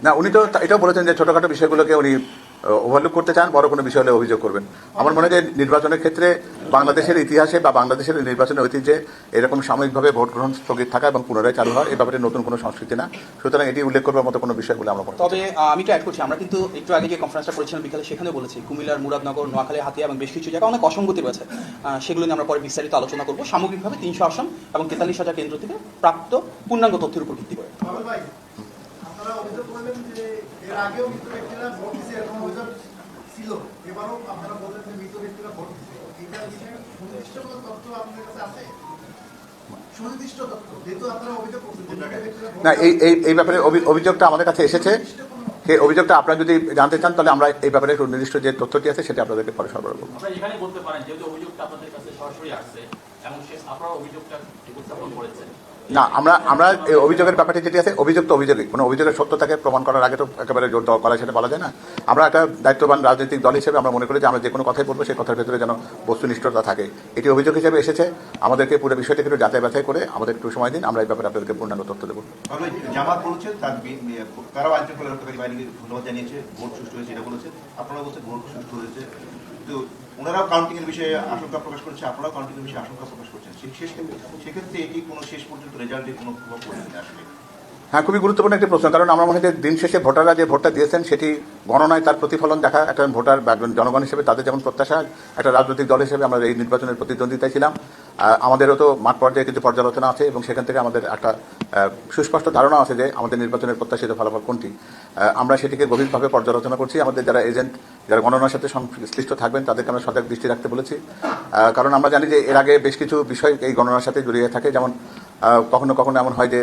না, উনি তো এটাও বলেছেন যে ছোটখাটো বিষয়গুলোকে উনি ওভারলুক করতে চান, বড় কোনো বিষয় হলে অভিযোগ করবেন। আমার মনে হয় যে নির্বাচনের ক্ষেত্রে বাংলাদেশের ইতিহাসে বা বাংলাদেশের নির্বাচনের ঐতিহ্যে এরকম সাময়িকভাবে ভোট গ্রহণ স্থগিত থাকা এবং পুনরায় চালু হওয়া এই ব্যাপারে নতুন কোনো সংস্কৃতি না, সুতরাং এটি উল্লেখ করবার মতো কোনো বিষয় বলে আমরা মনে করি। তবে আমি তো অ্যাড করছি, আমরা কিন্তু একটু আগে যে কনফারেন্সটা করেছিলাম বিকালে সেখানে বলেছি কুমিল্লার মুরাদনগর, নোয়াখালী, হাতিয়া এবং বেশ কিছু জায়গায় অনেক অসঙ্গতি রয়েছে, সেগুলো নিয়ে আমরা পরে বিস্তারিত আলোচনা করবো। সামগ্রিকভাবে 300 আসন এবং 43,000 কেন্দ্র থেকে প্রাপ্ত পূর্ণাঙ্গ তথ্যের উপর ভিত্তি করে। আপনারা অভিযোগ করলেন যে এর আগেও মৃত ব্যক্তিরা ভোট দিচ্ছে, এরকম অভিযোগ ছিল, এবারও আপনারা বললেন যে মৃত ব্যক্তিরা ভোট দিচ্ছে। এটা বিষয়ে সুনির্দিষ্ট কোনো তথ্য আপনাদের কাছে আছে? সুনির্দিষ্ট তথ্য, যেহেতু আপনারা অভিযোগ করছেন না, এই ব্যাপারে অভিযোগটা আমাদের কাছে এসেছে। সেই অভিযোগটা আপনারা যদি জানতে চান তাহলে আমরা এই ব্যাপারে নির্দিষ্ট যে তথ্যটি আছে সেটা আপনাদেরকে পরে সরবরাহ করবো। আপনারা এখানে বলতে পারেন যেহেতু অভিযোগটা আপনাদের কাছে সরাসরি আসছে এবং আপনারা অভিযোগটা উপস্থাপন করেছেন। না, আমরা এই অভিযোগের ব্যাপারটি যেটি আছে, অভিযোগ তো অভিযোগই, কোনো অভিযোগের সত্যতাকে প্রমাণ করার আগে তো একেবারে জোর দেওয়া করা সেটা বলা যায় না। আমরা একটা দায়িত্ববান রাজনৈতিক দল হিসেবে আমরা মনে করি যে আমরা যে কোনো কথাই বলবো সেই কথার ভেতরে যেন বস্তুনিষ্ঠতা থাকে। এটি অভিযোগ হিসেবে এসেছে, আমাদেরকে পুরো বিষয়টিকে একটু যাচাই বাছাই করে আমাদের একটু সময় দিন, আমরা এই ব্যাপারে আপনাদেরকে পূর্ণাঙ্গ তথ্য দেবো। জামাত বলছে তারাও আইন শৃঙ্খলা রক্ষাকারী বাহিনীকে ধন্যবাদ জানিয়েছে, ভোট সুষ্ঠু হয়েছে এটা বলেছে, আপনারা বলছেন ভোট সুষ্ঠু হয়েছে, তো ওনারাও কাউন্টিং এর বিষয়ে আশঙ্কা প্রকাশ করছে, আপনারাও কাউন্টিং এর বিষয়ে আশঙ্কা প্রকাশ করছেন। সেক্ষেত্রে এটি কোনো শেষ পর্যন্ত রেজাল্টে কোনো প্রভাব পড়বে না আসলে? হ্যাঁ, খুবই গুরুত্বপূর্ণ একটি প্রশ্ন, কারণ আমার মনে হয় যে দিন শেষে ভোটাররা যে ভোটটা দিয়েছেন সেটি গণনায় তার প্রতিফলন দেখা। একটা ভোটার জনগণ হিসেবে তাদের যেমন প্রত্যাশা, একটা রাজনৈতিক দল হিসেবে আমরা এই নির্বাচনের প্রতিদ্বন্দ্বিতায় ছিলাম। আমাদেরও তো মাঠ পর্যায়ে কিছু পর্যালোচনা আছে এবং সেখান থেকে আমাদের একটা সুস্পষ্ট ধারণা আছে যে আমাদের নির্বাচনের প্রত্যাশিত ফলাফল কোনটি। আমরা সেটিকে গভীরভাবে পর্যালোচনা করছি। আমাদের যারা এজেন্ট, যারা গণনার সাথে সংশ্লিষ্ট থাকবেন তাদেরকে আমরা সজাগ দৃষ্টি রাখতে বলেছি, কারণ আমরা জানি যে এর আগে বেশ কিছু বিষয় এই গণনার সাথে জড়িয়ে থাকে। যেমন কখনো কখনো এমন হয় যে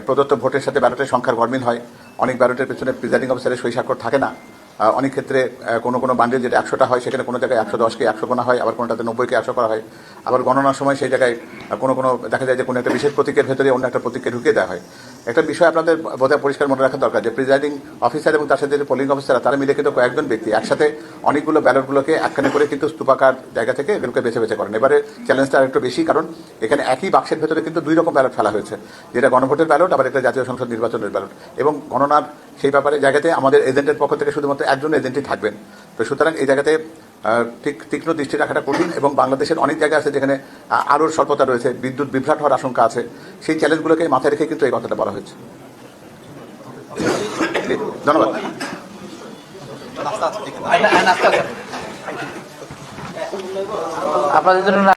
প্রদত্ত ভোটের সাথে ব্যালটের সংখ্যার গরমিল হয়, অনেক ব্যালটের পেছনে প্রিজাইডিং অফিসারের সই স্বাক্ষর থাকে না, অনেক ক্ষেত্রে কোনো বান্ডিল যেটা 100টা হয় সেখানে কোনো জায়গায় 110কে 100 গোনা হয়, আবার কোনোটাতে 90কে 100 করা হয়। আবার গণনার সময় সেই জায়গায় কোনো দেখা যায় যে কোনো একটা বিশেষ প্রতীকের ভেতরে অন্য একটা প্রতীককে ঢুকিয়ে দেওয়া হয়। একটা বিষয় আপনাদের বোধহয় পরিষ্কার মনে রাখা দরকার যে প্রিজাইডিং অফিসার এবং তার সাথে যে পোলিং অফিসার তারা মিলে কিন্তু কয়েকজন ব্যক্তি একসাথে অনেকগুলো ব্যালটগুলোকে একখানে করে কিন্তু স্তূপাকার জায়গা থেকে এগুলোকে বেছে বেছে করেন। এবারে চ্যালেঞ্জটা আরেকটু বেশি, কারণ এখানে একই বাক্সের ভেতরে কিন্তু 2 রকম ব্যালট ফেলা হয়েছে, যেটা গণভোটের ব্যালট আবার একটা জাতীয় সংসদ নির্বাচনের ব্যালট। এবং গণনার সেই ব্যাপারে জায়গাতে আমাদের এজেন্টের পক্ষ থেকে শুধুমাত্র একজন এজেন্টই থাকবেন। তো সুতরাং এই জায়গাতে তীক্ষ্ণ দৃষ্টি রাখাটা কঠিন, এবং বাংলাদেশের অনেক জায়গা আছে যেখানে আলোর স্বল্পতা রয়েছে, বিদ্যুৎ বিভ্রাট হওয়ার আশঙ্কা আছে। সেই চ্যালেঞ্জগুলোকে মাথায় রেখে কিন্তু এই কথাটা বলা হয়েছে। ধন্যবাদ। আপনাদের জন্য